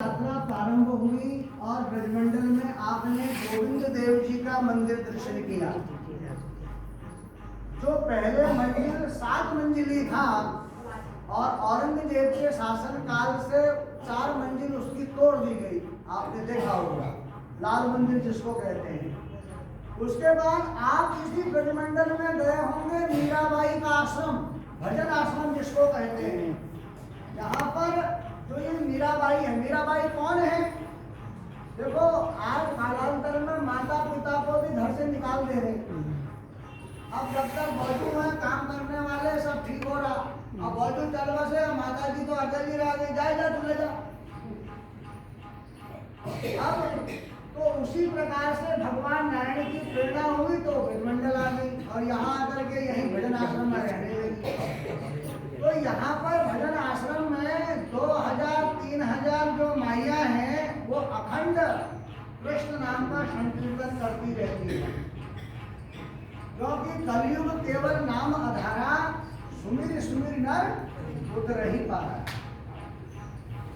यात्रा प्रारंभ हुई और ब्रजमंडल में आपने गोविंद देव जी का मंदिर दर्शन किया। जो पहले मंदिर 7 मंजिली था और औरंगजेब के शासन काल से 4 मंजिल उसकी तोड़ दी गई, आपने देखा होगा, लाल मंदिर जिसको कहते हैं। उसके बाद आप इसी ब्रजमंडल में गए होंगे मीराबाई का आश्रम, भजन आश्रम जिसको कहते हैं। यहाँ पर जो ये मीराबाई है, मीराबाई कौन है? देखो आज कालांतर में माता पिता को भी घर से निकाल दे रहे। अब जब तक बौद्धू है, काम करने वाले सब ठीक हो रहा, अब बौद्धू चल बसे, माता जी तो अकेली रह गई, जाएगा तू ले जा। अब तो उसी प्रकार से भगवान नारायण की प्रेरणा हुई तो ब्रजमंडल आ गई और यहाँ आकर के यही भजन आश्रम में रहने लगी। तो यहाँ पर भजन आश्रम में 2000-3000 जो माइया हैं वो अखंड कृष्ण नाम का संकीर्तन करती रहती है, क्योंकि कलयुग केवल नाम आधारा, सुमिर सुमिर नर उतर ही पा रहा।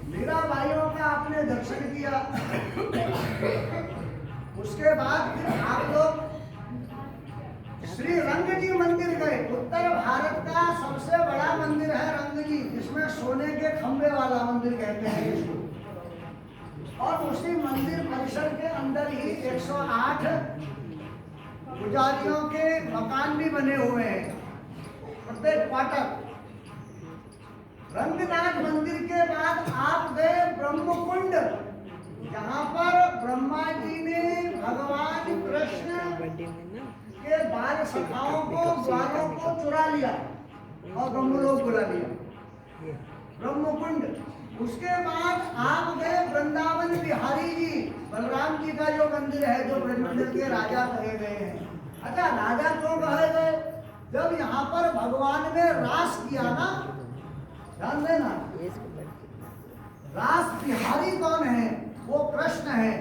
मीराबाइयों का आपने दर्शन किया। उसके बाद फिर आप लोग श्री रंगजी मंदिर गए। उत्तर भारत का सबसे बड़ा मंदिर है रंगजी, जिसमें सोने के खंबे वाला मंदिर कहते हैं इसको। और उसी मंदिर परिसर के अंदर ही 108 पुजारियों के मकान भी बने हुए हैं, प्रत्येक क्वार्टर। रंगनाथ मंदिर के बाद आप गए ब्रह्मकुंड, जहाँ पर ब्रह्मा जी ने भगवान कृष्ण के बाल सखाओं को, द्वारों को चुरा लिया और ब्रह्मलोक बुला लिया, ब्रह्मकुंड। उसके बाद आप गए वृंदावन बिहारी जी, बलराम जी का जो मंदिर है, जो ब्रजमंडल के राजा कहे गए हैं। अच्छा, राजा क्यों कहे गए? जब यहाँ पर भगवान ने रास किया ना, ध्यान देना, रास बिहारी कौन है? वो कृष्ण है।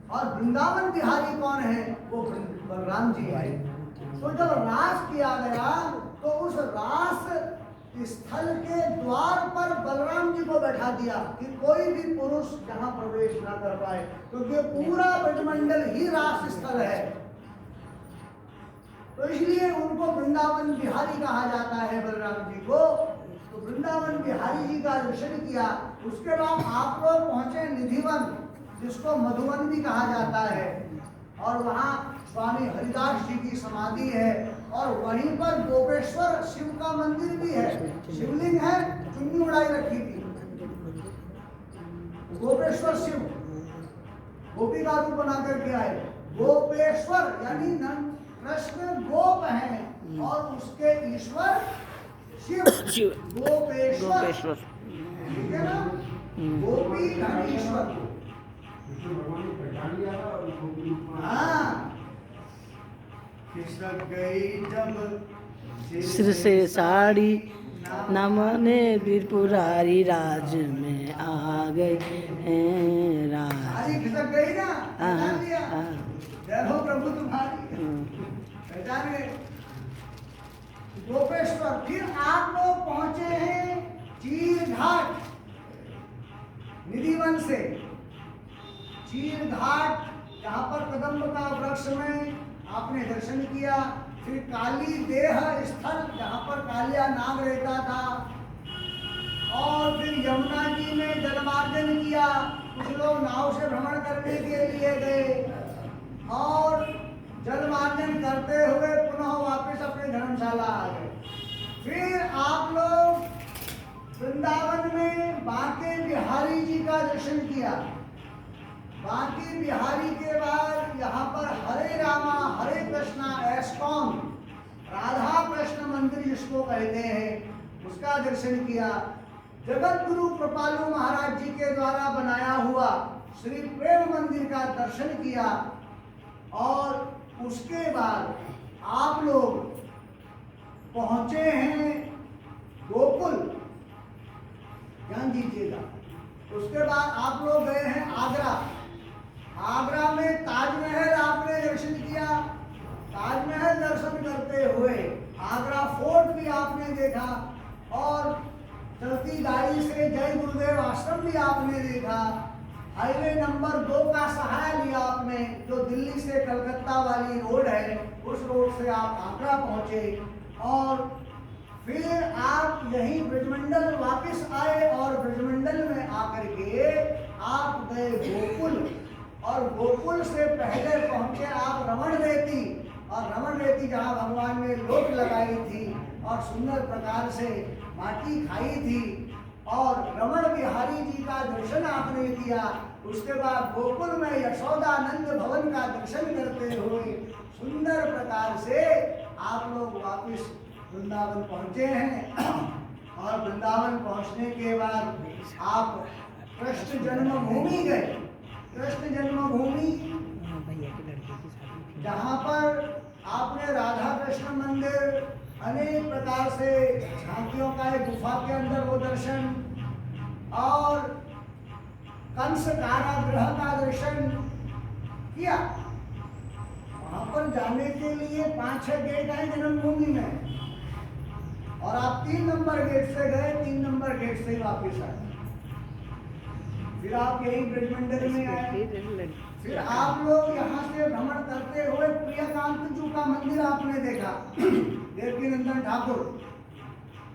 और वृंदावन बिहारी कौन है? वो बलराम जी है। तो जब रास किया गया तो उस रास स्थल के द्वार पर बलराम जी को बैठा दिया कि कोई भी पुरुष यहाँ प्रवेश ना कर पाए, क्योंकि पूरा ब्रजमंडल ही रास स्थल है। तो इसलिए उनको वृंदावन बिहारी कहा जाता है, बलराम जी को। तो वृंदावन बिहारी जी का दर्शन किया। उसके बाद आप लोग पहुंचे निधिवन, जिसको मधुवन भी कहा जाता है, और वहाँ स्वामी हरिदास जी की समाधि है। और वहीं पर गोपेश्वर शिव का मंदिर भी है, शिवलिंग है, चुन्नी उड़ाई रखी थी। गोपेश्वर शिव गोपी का रूप बना करके आए। गोपेश्वर यानी कृष्ण गोप हैं और उसके ईश्वर शिव, गोपेश्वर, ठीक है ना? गोपी ईश्वर। हाँ, खिसक गई जब सिर से साड़ी, न माने वीरपुरारी राज में आ गए हैं राज। साड़ी खिसक गई ना, पहचान लिया। जय हो प्रभु तुम्हारी, पहचान गए गोपेश्वर। फिर आप लोग पहुंचे हैं चीर घाट, निधिवन से चीर घाट, जहाँ पर कदम्ब का वृक्ष में आपने दर्शन किया। फिर काली देह स्थल, जहाँ पर कालिया नाग रहता था। और फिर यमुना जी में जलमार्जन किया। कुछ लोग नाव से भ्रमण करने के लिए गए और जलमार्जन करते हुए पुनः वापस अपने धर्मशाला आ गए। फिर आप लोग वृंदावन में बांके बिहारी जी का दर्शन किया। बांके बिहारी के बाद यहाँ पर हरे रामा हरे कृष्णा एस्कॉन, राधा कृष्ण मंदिर जिसको कहते हैं, उसका दर्शन किया। जगत गुरु कृपालु महाराज जी के द्वारा बनाया हुआ श्री प्रेम मंदिर का दर्शन किया। और उसके बाद आप लोग पहुंचे हैं गोकुल, ध्यान दीजिएगा। उसके बाद आप लोग गए हैं आगरा। आगरा में ताजमहल आपने दर्शन किया। ताजमहल दर्शन करते हुए आगरा फोर्ट भी आपने देखा और चलती गाड़ी से जय गुरुदेव आश्रम भी आपने देखा। हाईवे नंबर 2 का सहारा लिया आपने, जो दिल्ली से कलकत्ता वाली रोड है, उस रोड से आप आगरा पहुंचे और फिर आप यही ब्रजमंडल वापस आए और ब्रजमंडल में आकर के आप गए गोकुल और गोकुल से पहले पहुंचे आप रमण रेती और रमण रेती जहाँ भगवान ने लोट लगाई थी और सुंदर प्रकार से माटी खाई थी और रमण बिहारी जी का दर्शन आपने किया। उसके बाद गोकुल में यशोदानंद भवन का दर्शन करते हुए सुंदर प्रकार से आप लोग वापस वृंदावन पहुंचे हैं और वृंदावन पहुंचने के बाद आप कृष्ण जन्मभूमि गए। कृष्ण जन्मभूमि जहाँ पर आपने राधा कृष्ण मंदिर, अनेक प्रकार से झांकियों का एक गुफा के अंदर वो दर्शन और कंस कारागृह का दर्शन किया। वहां पर जाने के लिए 5-6 गेट हैं जन्मभूमि में और आप 3 नंबर गेट से गए, 3 नंबर गेट से वापस आए। फिर आप यही ब्रजमंडल में आए। फिर आप लोग यहाँ से भ्रमण करते हुए प्रियकांत जी का मंदिर आपने देखा, देवकीनंदन ठाकुर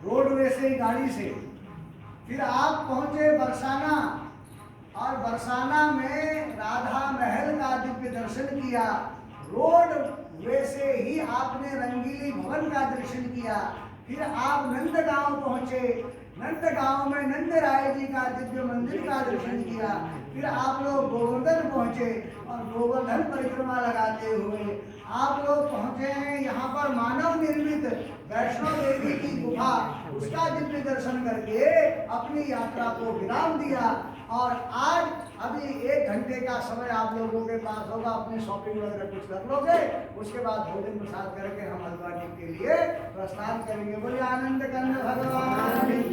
रोडवे से गाड़ी से। फिर आप पहुंचे बरसाना और बरसाना में राधा महल का दिव्य दर्शन किया। रोड वे से ही आपने रंगीली भवन का दर्शन किया। फिर आप नंदगांव पहुंचे, नंदगांव में नंद राय जी का दिव्य मंदिर का दर्शन किया। फिर आप लोग गोवर्धन पहुंचे और गोवर्धन परिक्रमा लगाते हुए आप लोग पहुंचे हैं यहाँ पर मानव निर्मित वैष्णो देवी की गुफा, उसका दिव्य दर्शन करके अपनी यात्रा को विराम दिया। और आज अभी 1 घंटे का समय आप लोगों के पास होगा, अपनी शॉपिंग वगैरह कुछ कर लोगे, उसके बाद भोजन प्रसाद करके हम हल्द्वानी के लिए प्रस्थान करेंगे। बोलिए आनंद कंद भगवान।